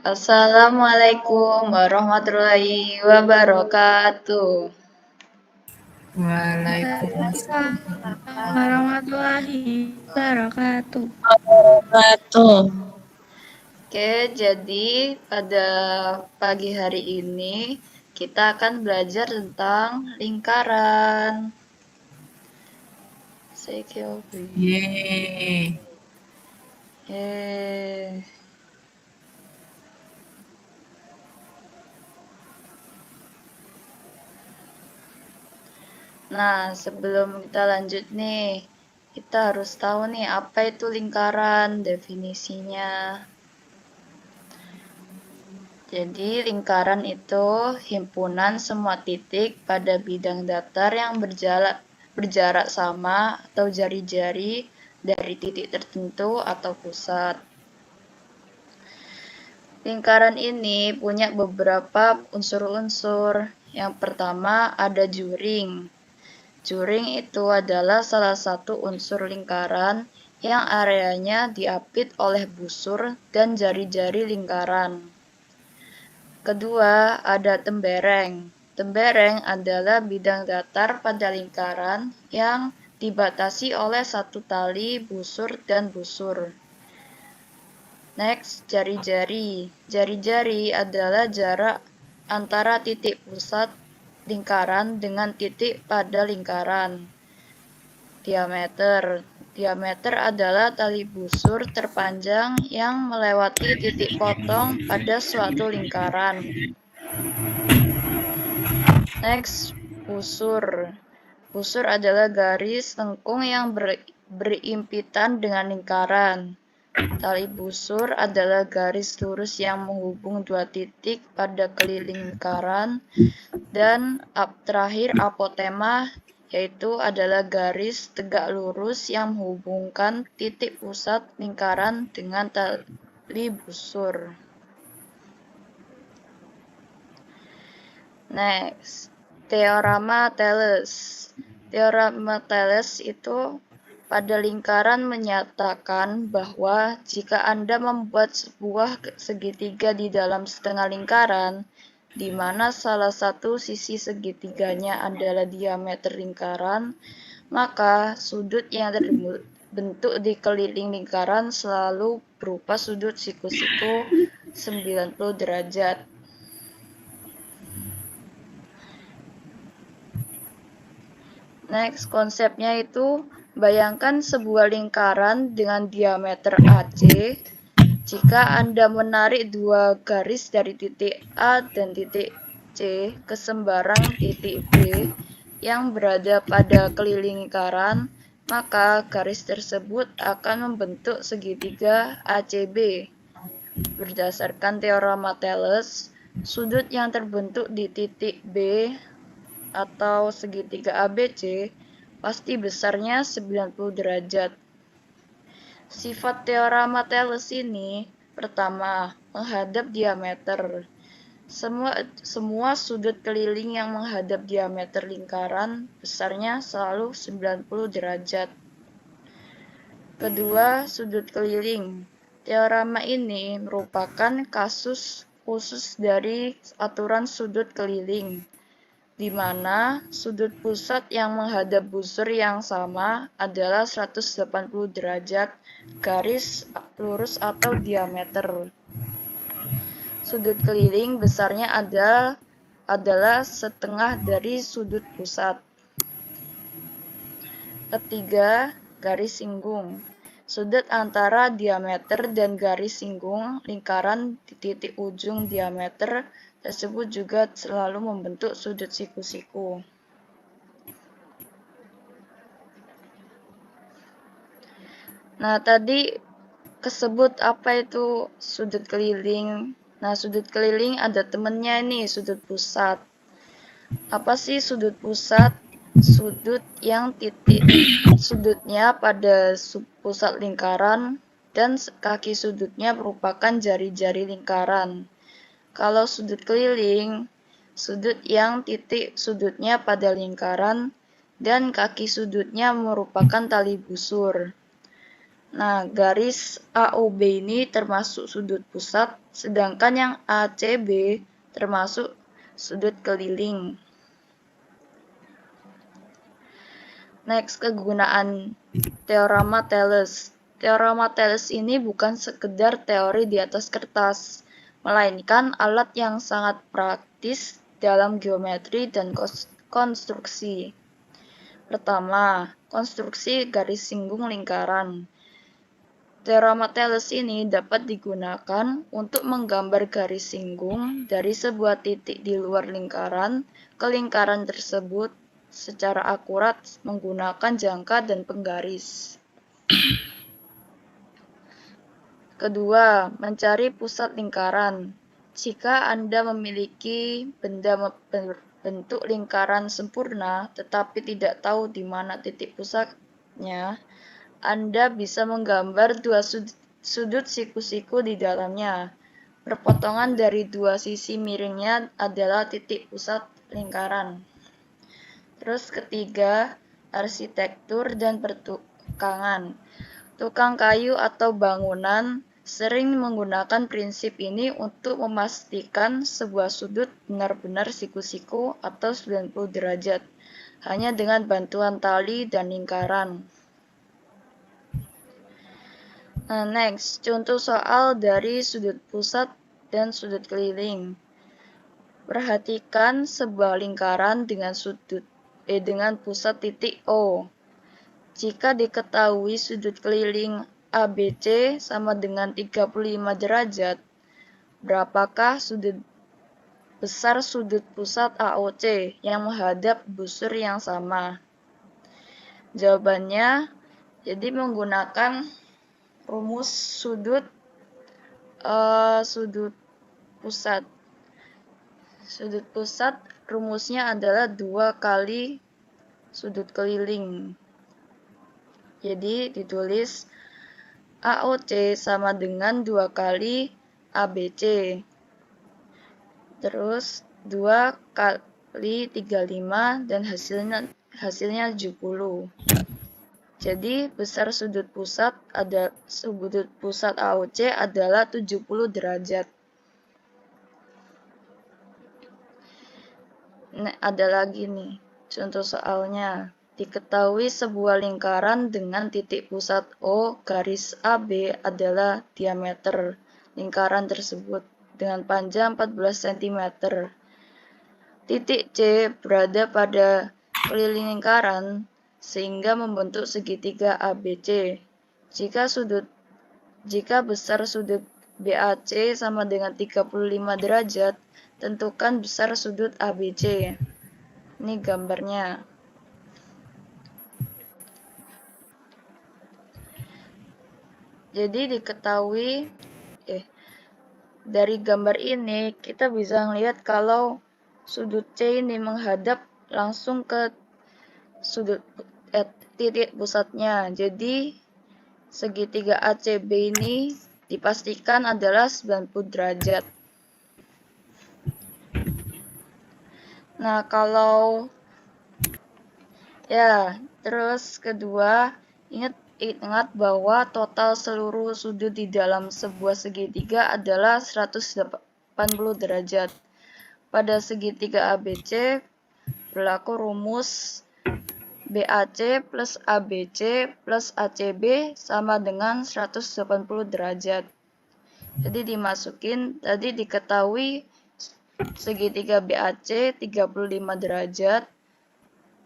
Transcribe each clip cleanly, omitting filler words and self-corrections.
Assalamualaikum warahmatullahi wabarakatuh. Waalaikumsalam warahmatullahi wabarakatuh. wabarakatuh. Oke, jadi pada pagi hari ini kita akan belajar tentang lingkaran. Yeay. Yeay. Nah, sebelum kita lanjut nih, kita harus tahu nih apa itu lingkaran, definisinya. Jadi, lingkaran itu himpunan semua titik pada bidang datar yang berjarak sama atau jari-jari dari titik tertentu atau pusat. Lingkaran ini punya beberapa unsur-unsur. Yang pertama ada juring. Juring itu adalah salah satu unsur lingkaran yang areanya diapit oleh busur dan jari-jari lingkaran. Kedua, ada tembereng. Tembereng adalah bidang datar pada lingkaran yang dibatasi oleh satu tali busur dan busur. Next, jari-jari. Jari-jari adalah jarak antara titik pusat lingkaran dengan titik pada lingkaran. Diameter. Diameter adalah tali busur terpanjang yang melewati titik potong pada suatu lingkaran. Next, busur. Busur adalah garis lengkung yang berimpitan dengan lingkaran. Tali busur adalah garis lurus yang menghubung dua titik pada keliling lingkaran. Dan terakhir, apotema, yaitu adalah garis tegak lurus yang menghubungkan titik pusat lingkaran dengan tali busur. Next, teorema Thales. Teorema Thales itu pada lingkaran menyatakan bahwa jika Anda membuat sebuah segitiga di dalam setengah lingkaran, di mana salah satu sisi segitiganya adalah diameter lingkaran, maka sudut yang terbentuk di keliling lingkaran selalu berupa sudut siku-siku 90 derajat. Next, konsepnya itu bayangkan sebuah lingkaran dengan diameter AC. Jika Anda menarik dua garis dari titik A dan titik C ke sembarang titik B yang berada pada keliling lingkaran, maka garis tersebut akan membentuk segitiga ACB. Berdasarkan teorema Thales, sudut yang terbentuk di titik B atau segitiga ABC pasti besarnya 90 derajat. Sifat teorema Thales ini, pertama, menghadap diameter. Semua sudut keliling yang menghadap diameter lingkaran besarnya selalu 90 derajat. Kedua, sudut keliling. Teorema ini merupakan kasus khusus dari aturan sudut keliling, di mana sudut pusat yang menghadap busur yang sama adalah 180 derajat garis lurus atau diameter. Sudut keliling besarnya adalah setengah dari sudut pusat. Ketiga, garis singgung. Sudut antara diameter dan garis singgung lingkaran di titik ujung diameter tersebut juga selalu membentuk sudut siku-siku. Nah, tadi kesebut apa itu sudut keliling. Nah, sudut keliling ada temennya nih, sudut pusat. Apa sih sudut pusat? sudut yang titik sudutnya pada pusat lingkaran dan kaki sudutnya merupakan jari-jari lingkaran. Kalau sudut keliling, sudut yang titik sudutnya pada lingkaran dan kaki sudutnya merupakan tali busur. Nah, garis AOB ini termasuk sudut pusat, sedangkan yang ACB termasuk sudut keliling. Next, kegunaan teorema Thales. Teorema Thales ini bukan sekedar teori di atas kertas, melainkan alat yang sangat praktis dalam geometri dan konstruksi. Pertama, konstruksi garis singgung lingkaran. Teorema Thales ini dapat digunakan untuk menggambar garis singgung dari sebuah titik di luar lingkaran ke lingkaran tersebut secara akurat menggunakan jangka dan penggaris. Kedua, mencari pusat lingkaran. Jika Anda memiliki benda berbentuk lingkaran sempurna tetapi tidak tahu di mana titik pusatnya, Anda bisa menggambar dua sudut siku-siku di dalamnya. Perpotongan dari dua sisi miringnya adalah titik pusat lingkaran. Terus ketiga, arsitektur dan pertukangan. Tukang kayu atau bangunan sering menggunakan prinsip ini untuk memastikan sebuah sudut benar-benar siku-siku atau 90 derajat, hanya dengan bantuan tali dan lingkaran. Nah, next, contoh soal dari sudut pusat dan sudut keliling. Perhatikan sebuah lingkaran dengan pusat titik O. Jika diketahui sudut keliling ABC sama dengan 35 derajat, berapakah besar sudut pusat AOC yang menghadap busur yang sama? Jawabannya, jadi menggunakan rumus sudut pusat. Sudut pusat rumusnya adalah 2 kali sudut keliling. Jadi ditulis AOC sama dengan 2 kali ABC. Terus 2 kali 35 dan hasilnya 70. Jadi besar sudut pusat AOC adalah 70 derajat. Nah, ada lagi nih contoh soalnya. Diketahui sebuah lingkaran dengan titik pusat O garis AB adalah diameter lingkaran tersebut dengan panjang 14 cm. Titik C berada pada keliling lingkaran sehingga membentuk segitiga ABC. Jika besar sudut BAC sama dengan 35 derajat, tentukan besar sudut ABC. Ini gambarnya. Jadi diketahui dari gambar ini kita bisa melihat kalau sudut C ini menghadap langsung ke titik pusatnya. Jadi segitiga ACB ini dipastikan adalah 90 derajat. Nah, terus kedua, ingat bahwa total seluruh sudut di dalam sebuah segitiga adalah 180 derajat. Pada segitiga ABC berlaku rumus BAC plus ABC plus ACB sama dengan 180 derajat. Jadi tadi diketahui segitiga BAC 35 derajat,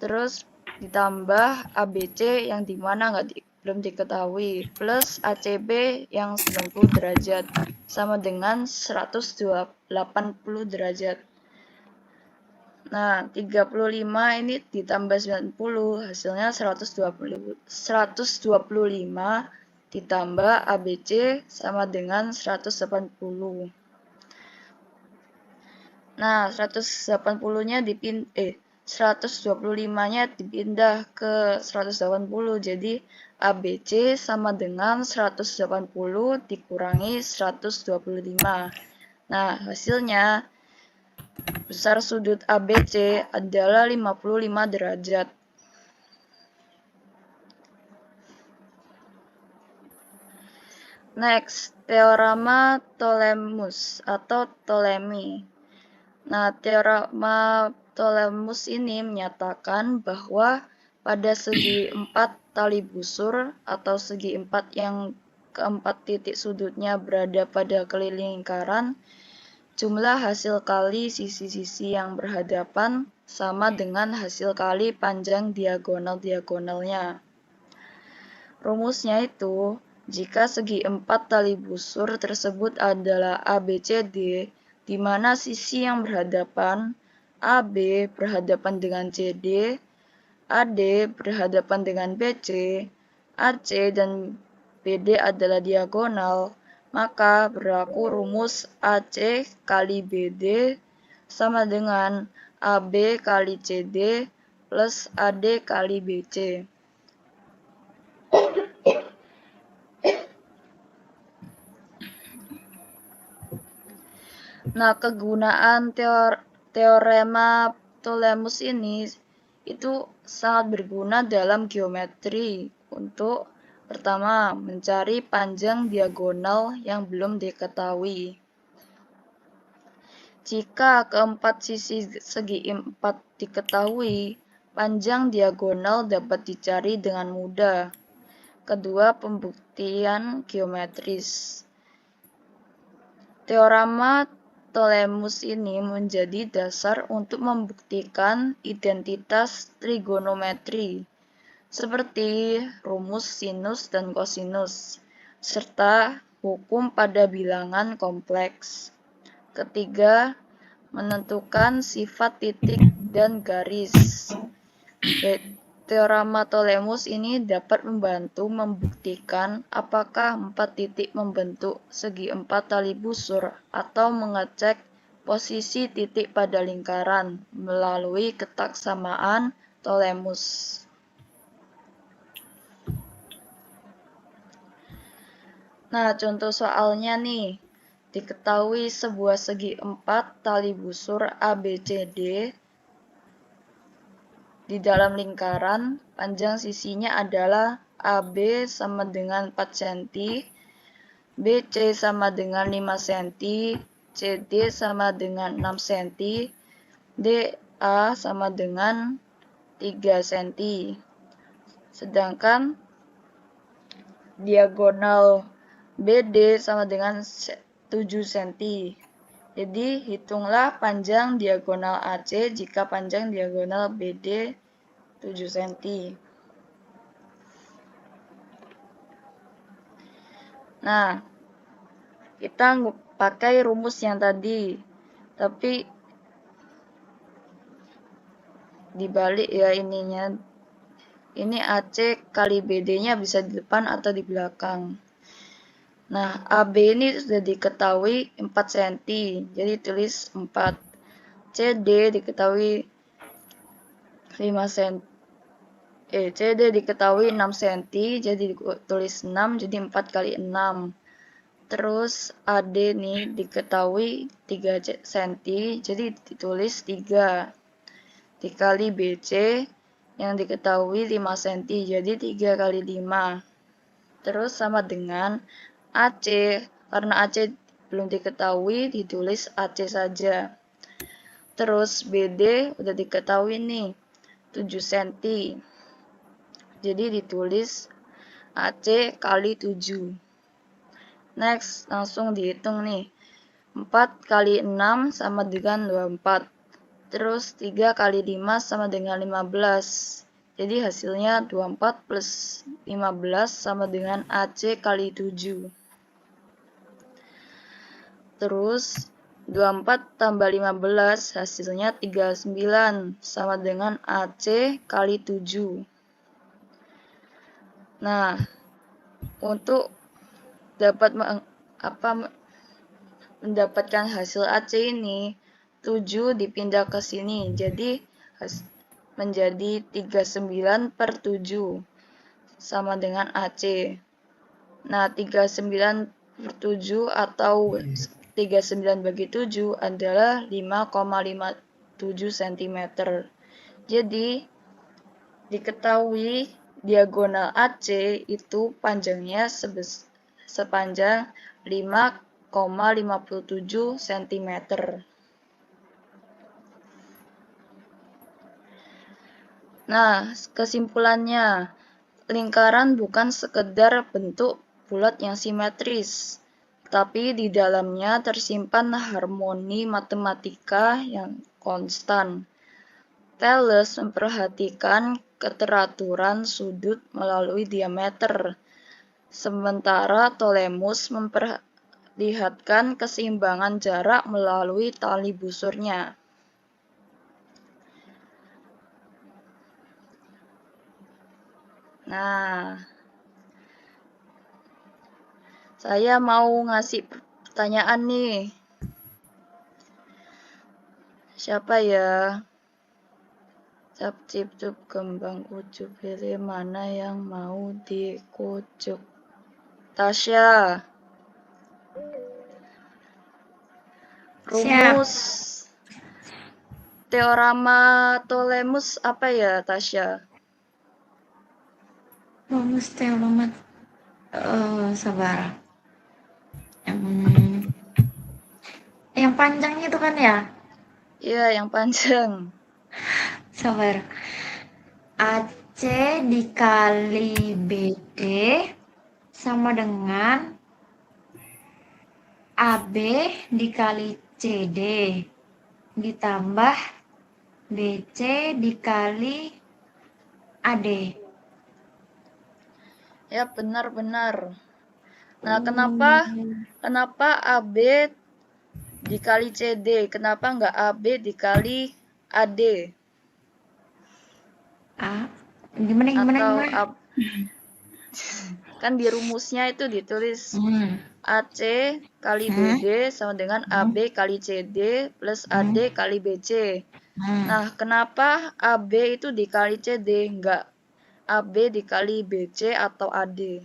terus ditambah ABC yang dimana belum diketahui, plus ACB yang 90 derajat, sama dengan 180 derajat. Nah, 35 ini ditambah 90, hasilnya 125 ditambah ABC sama dengan 180. Nah, 180-nya 125-nya dipindah ke 180. Jadi ABC sama dengan 180 dikurangi 125. Nah, hasilnya besar sudut ABC adalah 55 derajat. Next, teorema Ptolemus atau Ptolemy. Nah, teorema Ptolemus ini menyatakan bahwa pada segi 4 tali busur atau segi 4 yang keempat titik sudutnya berada pada keliling lingkaran, jumlah hasil kali sisi-sisi yang berhadapan sama dengan hasil kali panjang diagonal-diagonalnya. Rumusnya itu, jika segi 4 tali busur tersebut adalah ABCD, di mana sisi yang berhadapan AB berhadapan dengan CD, AD berhadapan dengan BC, AC dan BD adalah diagonal, maka berlaku rumus AC kali BD sama dengan AB kali CD plus AD kali BC. Nah, kegunaan teorema Ptolemus ini itu sangat berguna dalam geometri untuk pertama, mencari panjang diagonal yang belum diketahui. Jika keempat sisi segi 4 diketahui, panjang diagonal dapat dicari dengan mudah. Kedua, pembuktian geometris. Teorema Ptolemus ini menjadi dasar untuk membuktikan identitas trigonometri, seperti rumus sinus dan kosinus, serta hukum pada bilangan kompleks. Ketiga, menentukan sifat titik dan garis. Teorema Ptolemus ini dapat membantu membuktikan apakah 4 titik membentuk segi 4 tali busur atau mengecek posisi titik pada lingkaran melalui ketaksamaan Ptolemus. Nah, contoh soalnya nih. Diketahui sebuah segi 4 tali busur ABCD di dalam lingkaran, panjang sisinya adalah AB sama dengan 4 cm, BC sama dengan 5 cm, CD sama dengan 6 cm, DA sama dengan 3 cm. Sedangkan diagonal BD sama dengan 7 cm. Jadi, hitunglah panjang diagonal AC jika panjang diagonal BD 7 cm. Nah, kita pakai rumus yang tadi, tapi dibalik ya ininya. Ini AC kali BD-nya bisa di depan atau di belakang. Nah, AB ini sudah diketahui 4 cm, jadi tulis 4. CD diketahui 5 cm. CD diketahui 6 cm, jadi tulis 6, jadi 4 kali 6. Terus AD nih diketahui 3 cm, jadi ditulis 3. Dikali BC yang diketahui 5 cm, jadi 3 kali 5. Terus sama dengan AC, karena AC belum diketahui, ditulis AC saja. Terus BD udah diketahui nih, 7 cm. Jadi ditulis AC kali 7. Next, langsung dihitung nih. 4 kali 6 sama dengan 24. Terus 3 kali 5 sama dengan 15. Jadi hasilnya 24 plus 15 sama dengan AC kali 7. Terus 24 tambah 15 hasilnya 39 sama dengan AC kali 7. Nah, untuk dapat mendapatkan hasil AC ini, 7 dipindah ke sini. Jadi menjadi 39/7 sama dengan AC. Nah, 39/7 atau 39 bagi 7 adalah 5,57 cm. Jadi, diketahui diagonal AC itu panjangnya sepanjang 5,57 cm. Nah, kesimpulannya, lingkaran bukan sekedar bentuk bulat yang simetris, tapi di dalamnya tersimpan harmoni matematika yang konstan. Thales memperhatikan keteraturan sudut melalui diameter, sementara Ptolemus memperlihatkan keseimbangan jarak melalui tali busurnya. Nah, saya mau ngasih pertanyaan nih. Siapa ya? Cap cip cup kembang ucup, pilih mana yang mau dikucuk. Tasya. Rumus teorema Ptolemus apa ya, Tasya? Rumus teorema sabar. Yang panjangnya itu kan ya? Iya, yang panjang. Sabar. AC dikali BD sama dengan AB dikali CD ditambah BC dikali AD. Ya, benar-benar. Nah, kenapa AB dikali CD? Kenapa nggak AB dikali AD? Gimana? Kan di rumusnya itu ditulis AC kali BD sama dengan AB kali CD plus AD kali BC. Nah, kenapa AB itu dikali CD, nggak AB dikali BC atau AD?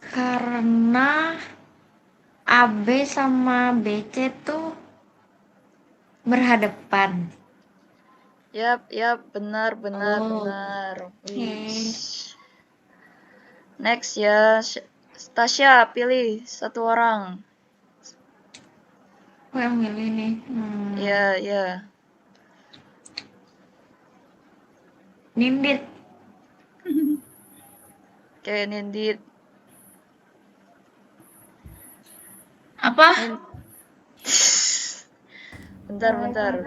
Karena AB sama BC tuh berhadapan. Yap, benar. Next ya, Tasya, pilih satu orang. Aku yang milih nih. Ya. Nindit. Oke, Nindit. Apa? Bentar.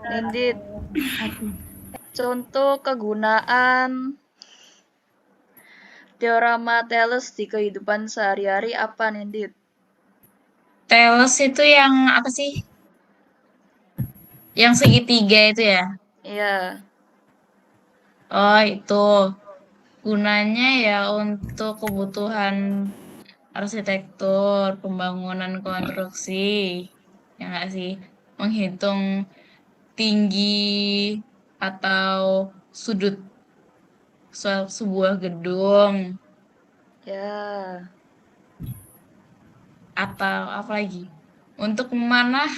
Nindit. Contoh kegunaan teorema Thales di kehidupan sehari-hari apa, Nindit? Thales itu yang apa sih? Yang segitiga itu ya? Iya. Oh, itu. Gunanya ya untuk kebutuhan arsitektur, pembangunan konstruksi. Ya nggak sih? Menghitung tinggi atau sudut sebuah gedung. Ya. Atau apa lagi? Untuk memanah,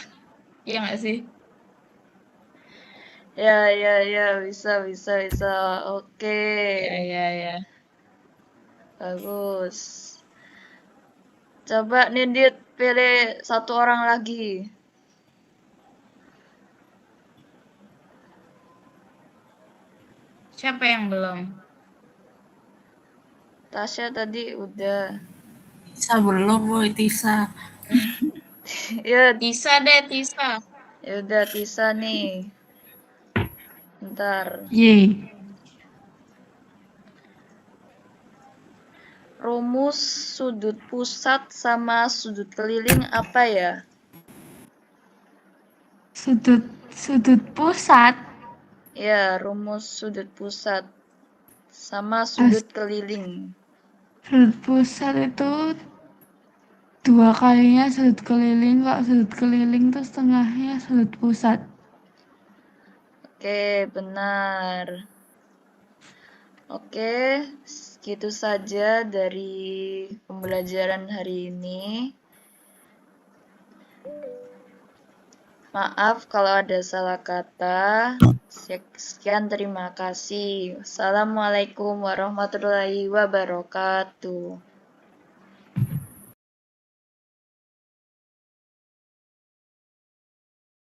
ya nggak sih? Ya, bisa. Oke. Ya. Bagus. Coba Nindit pilih satu orang lagi. Siapa yang belum? Tasya tadi udah. Tisa belum, Boy, Tisa. Ya, Tisa deh, Tisa. ya udah Tisa nih. Bentar. Yeay. Rumus sudut pusat sama sudut keliling apa ya? Sudut pusat. Ya, rumus sudut pusat sama sudut keliling. Sudut pusat itu 2 kalinya sudut keliling, kok sudut keliling terus tengahnya sudut pusat. Oke, benar. Oke, segitu saja dari pembelajaran hari ini. Maaf kalau ada salah kata. Sekian, terima kasih. Wassalamualaikum warahmatullahi wabarakatuh.